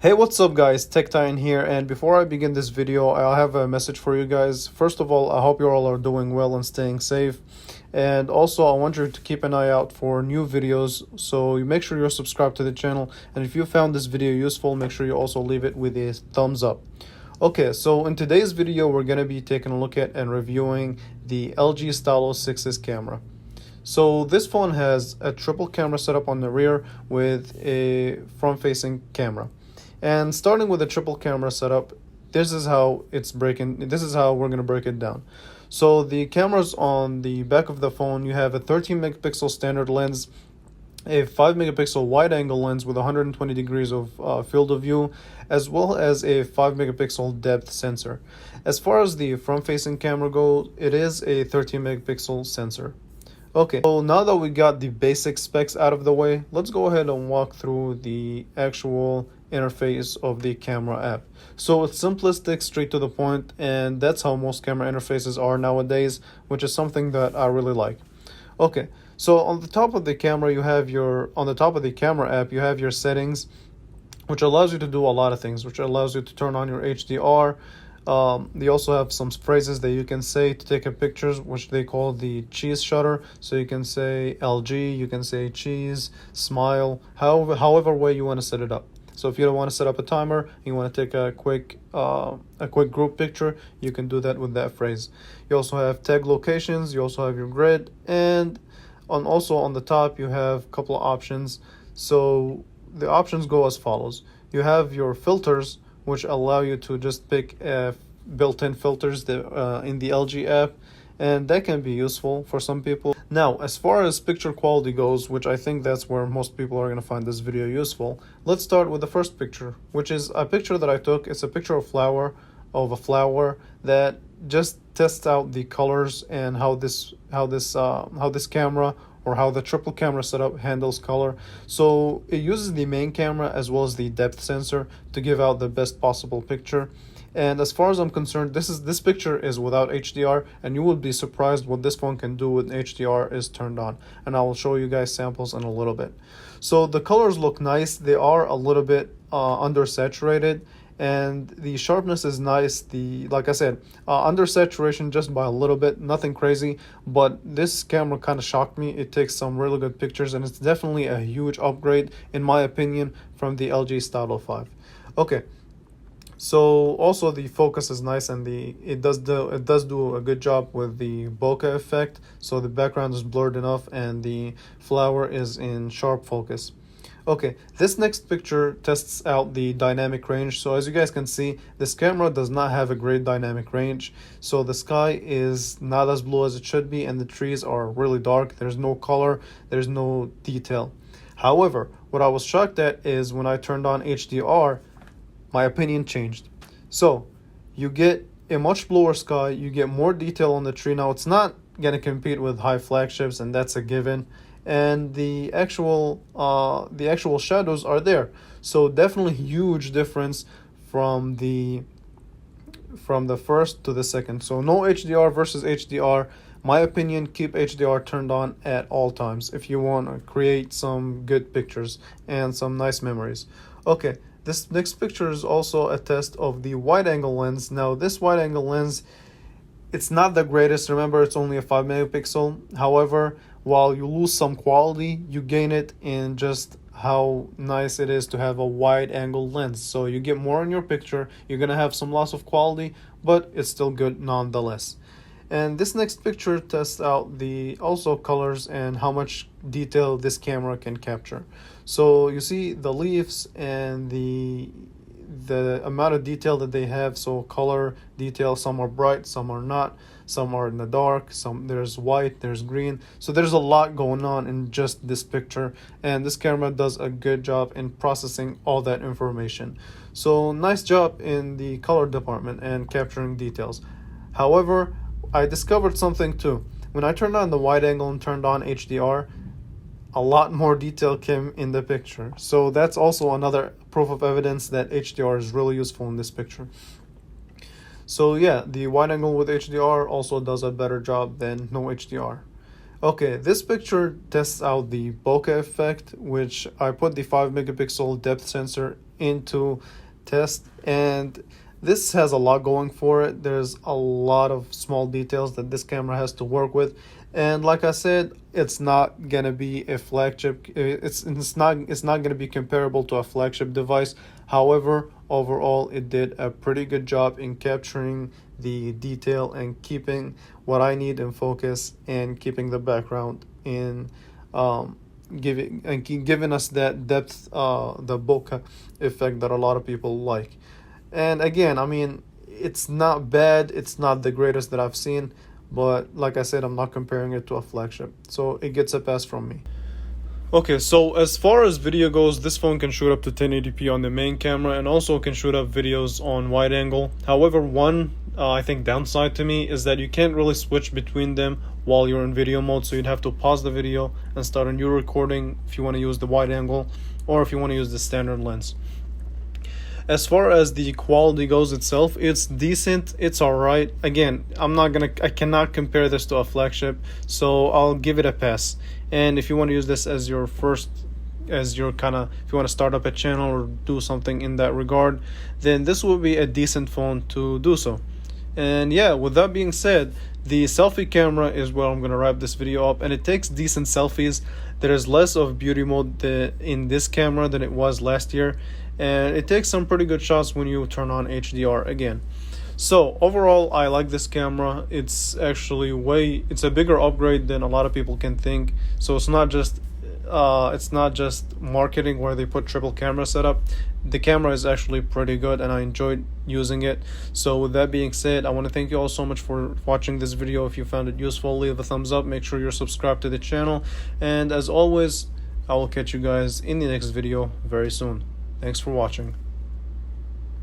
Hey, what's up guys, TechTitan here, and before I begin this video, I have a message for you guys. First of all, I hope you all are doing well and staying safe. And also, I want you to keep an eye out for new videos, so you make sure you're subscribed to the channel. And if you found this video useful, make sure you also leave it with a thumbs up. Okay, so in today's video, we're going to be taking a look at and reviewing the LG Stylo 6S camera. So this phone has a triple camera setup on the rear with a front-facing camera. And starting with a triple camera setup, this is how we're going to break it down. So the cameras on the back of the phone, you have a 13 megapixel standard lens, a 5 megapixel wide angle lens with 120 degrees of field of view, as well as a 5 megapixel depth sensor. As far as the front facing camera goes, it is a 13 megapixel sensor. Okay, so now that we got the basic specs out of the way, let's go ahead and walk through the actual interface of the camera app. So it's simplistic, straight to the point, and that's how most camera interfaces are nowadays, which is something that I really like. Okay, so on the top of the camera app, you have your settings, which allows you to do a lot of things, which allows you to turn on your HDR. They also have some phrases that you can say to take a pictures, which they call the cheese shutter. So you can say LG, you can say cheese, smile, however way you want to set it up. So if you don't want to set up a timer, you want to take a quick group picture, you can do that with that phrase. You also have tag locations, you also have your grid, and also on the top you have a couple of options. So the options go as follows. You have your filters, which allow you to just pick built-in filters in the LG app, and that can be useful for some people. Now, as far as picture quality goes, which I think that's where most people are going to find this video useful, let's start with the first picture, which is a picture that I took. It's a picture of a flower that just tests out the colors and how this camera, or how the triple camera setup handles color. So it uses the main camera as well as the depth sensor to give out the best possible picture. And as far as I'm concerned, this picture is without HDR, and you will be surprised what this phone can do when HDR is turned on. And I will show you guys samples in a little bit. So the colors look nice. They are a little bit undersaturated, and the sharpness is nice. Like I said, under saturation just by a little bit, nothing crazy, but this camera kind of shocked me. It takes some really good pictures, and it's definitely a huge upgrade in my opinion from the LG Stylo 5. Okay, so also the focus is nice, and it does do a good job with the bokeh effect. So the background is blurred enough and the flower is in sharp focus. Okay, this next picture tests out the dynamic range. So as you guys can see, this camera does not have a great dynamic range. So the sky is not as blue as it should be, and the trees are really dark. There's no color, there's no detail. However, what I was shocked at is when I turned on HDR, my opinion changed. So you get a much bluer sky, you get more detail on the tree. Now it's not gonna compete with high flagships, and that's a given. And the actual shadows are there, so definitely huge difference from the first to the second. So no HDR versus HDR. My opinion, keep HDR turned on at all times if you want to create some good pictures and some nice memories. Okay, this next picture is also a test of the wide angle lens. Now this wide angle lens, it's not the greatest. Remember, it's only a 5 megapixel. However, while you lose some quality, you gain it in just how nice it is to have a wide angle lens. So you get more in your picture. You're gonna have some loss of quality, but it's still good nonetheless. And this next picture tests out the also colors and how much detail this camera can capture. So you see the leaves and the amount of detail that they have. So color detail, some are bright, some are not, some are in the dark, there's white, there's green. So there's a lot going on in just this picture, and this camera does a good job in processing all that information. So nice job in the color department and capturing details. However, I discovered something too. When I turned on the wide angle and turned on HDR, a lot more detail came in the picture. So that's also another proof of evidence that HDR is really useful in this picture. So yeah, the wide angle with HDR also does a better job than no HDR. Okay, this picture tests out the bokeh effect, which I put the 5 megapixel depth sensor into test, and this has a lot going for it. There's a lot of small details that this camera has to work with, and like I said, it's not gonna be a flagship. It's not gonna be comparable to a flagship device. However, overall, it did a pretty good job in capturing the detail and keeping what I need in focus, and keeping the background in giving us that depth, the bokeh effect that a lot of people like. And again, I mean, it's not bad, it's not the greatest that I've seen, but like I said, I'm not comparing it to a flagship, so it gets a pass from me. Okay, so as far as video goes, this phone can shoot up to 1080p on the main camera, and also can shoot up videos on wide angle. However, one I think downside to me is that you can't really switch between them while you're in video mode, so you'd have to pause the video and start a new recording if you want to use the wide angle, or if you want to use the standard lens. As far as the quality goes itself, it's decent, it's alright. Again, I cannot compare this to a flagship, so I'll give it a pass. And if you want to use this as your first, if you want to start up a channel or do something in that regard, then this will be a decent phone to do so. And yeah, with that being said, the selfie camera is where I'm going to wrap this video up, and it takes decent selfies. There is less of beauty mode in this camera than it was last year, and it takes some pretty good shots when you turn on HDR again. So overall, I like this camera. It's actually it's a bigger upgrade than a lot of people can think. So it's not just marketing where they put triple camera setup. The camera is actually pretty good, and I enjoyed using it. So with that being said, I want to thank you all so much for watching this video. If you found it useful, leave a thumbs up, make sure you're subscribed to the channel, and as always, I will catch you guys in the next video very soon. Thanks for watching.